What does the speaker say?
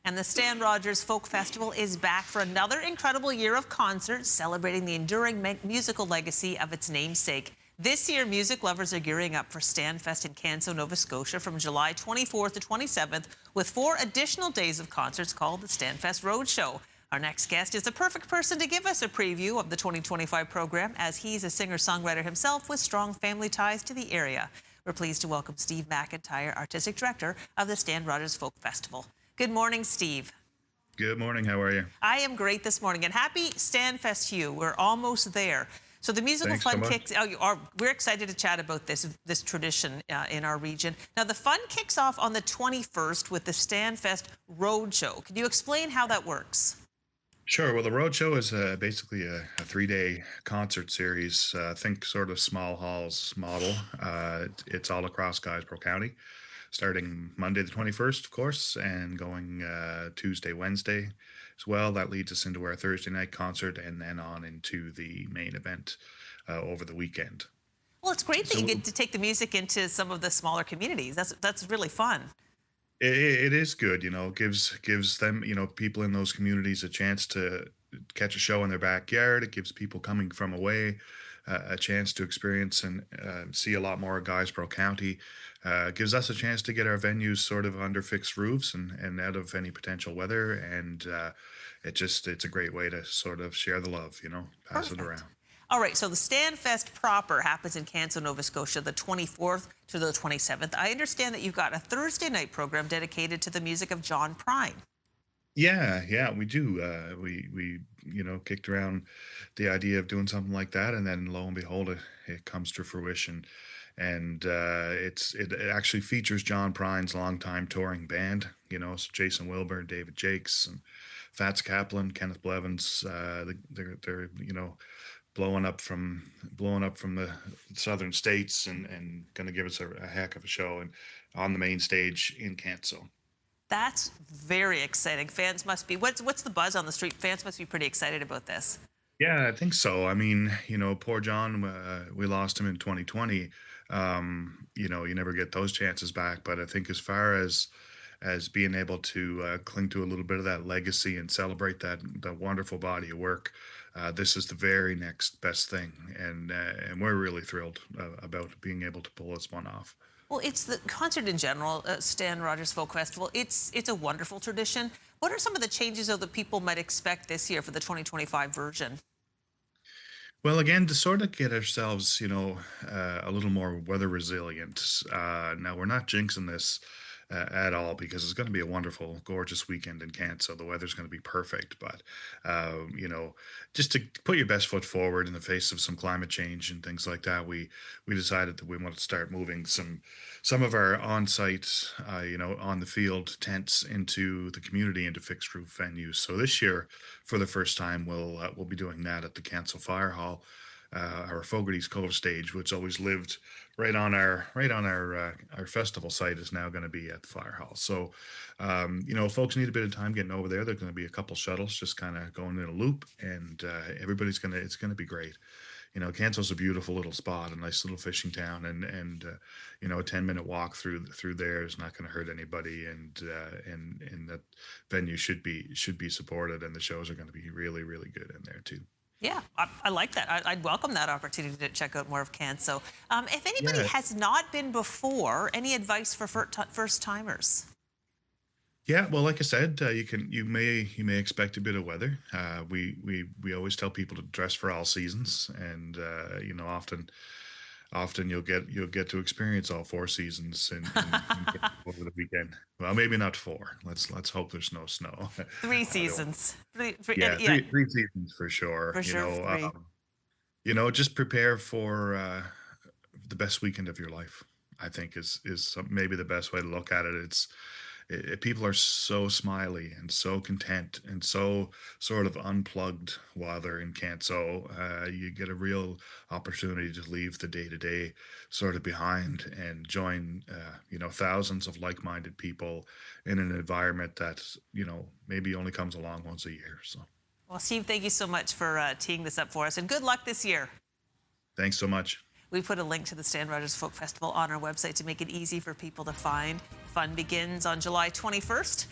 And the Stan Rogers Folk Festival is back for another incredible year of concerts celebrating the enduring musical legacy of its namesake. This year, music lovers are gearing up for Stan Fest in Canso, Nova Scotia from July 24th to 27th with 4 additional days of concerts called the Stan Fest Roadshow. Our next guest is the perfect person to give us a preview of the 2025 program, as he's a singer-songwriter himself with strong family ties to the area. We're pleased to welcome Steve McIntyre, Artistic Director of the Stan Rogers Folk Festival. Good morning, Steve. Good morning. How are you? I am great this morning, and happy Stan Fest to you. We're almost there. So the musical Thanks so fun much. kicks. We're excited to chat about this tradition in our region. Now, the fun kicks off on the 21st with the Stan Fest Roadshow. Can you explain how that works? Sure. Well, the Roadshow is basically a 3-day concert series. Think sort of small halls model. It's all across Guysborough County, starting Monday the 21st, of course, and going Tuesday, Wednesday as well. That leads us into our Thursday night concert and then on into the main event over the weekend. Well, it's great that you So get to take the music into some of the smaller communities. That's really fun. it is good, gives them, people in those communities a chance to catch a show in their backyard. It gives people coming from away a chance to experience and see a lot more of Guysborough County. Gives us a chance to get our venues sort of under fixed roofs and out of any potential weather. And it's a great way to sort of share the love, pass it Perfect. around. All right, so the Stan Fest proper happens in Canso, Nova Scotia, the 24th to the 27th. I understand that you've got a Thursday night program dedicated to the music of John Prine. Yeah, we do. We kicked around the idea of doing something like that, and then lo and behold, it comes to fruition. And it actually features John Prine's longtime touring band. So Jason Wilbur, David Jakes, and Fats Kaplan, Kenneth Blevins. They're blowing up from the southern states and going to give us a heck of a show and on the main stage in Canso. That's very exciting. Fans must be, what's the buzz on the street? Fans must be pretty excited about this. Yeah, I think so. I mean, poor John, we lost him in 2020. You never get those chances back. But I think as far as being able to cling to a little bit of that legacy and celebrate that wonderful body of work, this is the very next best thing, and we're really thrilled about being able to pull this one off. Well, it's the concert in general, Stan Rogers Folk Festival. It's a wonderful tradition. What are some of the changes, though, that people might expect this year for the 2025 version? Well, again, to sort of get ourselves, a little more weather resilient. Now, we're not jinxing this at all because it's going to be a wonderful, gorgeous weekend in Kent. So the weather's going to be perfect. But, just to put your best foot forward in the face of some climate change and things like that, we decided that we want to start moving some of our on-site, on the field tents into the community, into fixed roof venues. So this year, for the first time, we'll be doing that at the Canso Fire Hall. Our Fogarty's Cove stage, which always lived right on our festival site, is now going to be at the fire hall. So, folks need a bit of time getting over there. There's going to be a couple shuttles just kind of going in a loop, and it's going to be great. Canso's a beautiful little spot, a nice little fishing town, and a 10-minute walk through there is not going to hurt anybody, and that venue should be supported, and the shows are going to be really, really good in there too. Yeah, I like that. I'd welcome that opportunity to check out more of Canso. If anybody Yeah, has not been before, any advice for first timers? yeah. Well, like I said, you may expect a bit of weather. We always tell people to dress for all seasons, and often you'll get to experience all 4 seasons over the weekend. Well, maybe not four. Let's hope there's no snow. 3 seasons. I don't. And Yeah, yeah, three seasons for sure. for sure, 3. Just prepare for the best weekend of your life. I think is maybe the best way to look at it. People are so smiley and so content and so sort of unplugged while they're in camp. So you get a real opportunity to leave the day to day sort of behind and join, thousands of like-minded people in an environment that maybe only comes along once a year. So Well, Steve, thank you so much for teeing this up for us, and good luck this year. thanks so much. We put a link to the Stan Rogers Folk Festival on our website to make it easy for people to find. Fun begins on July 21st.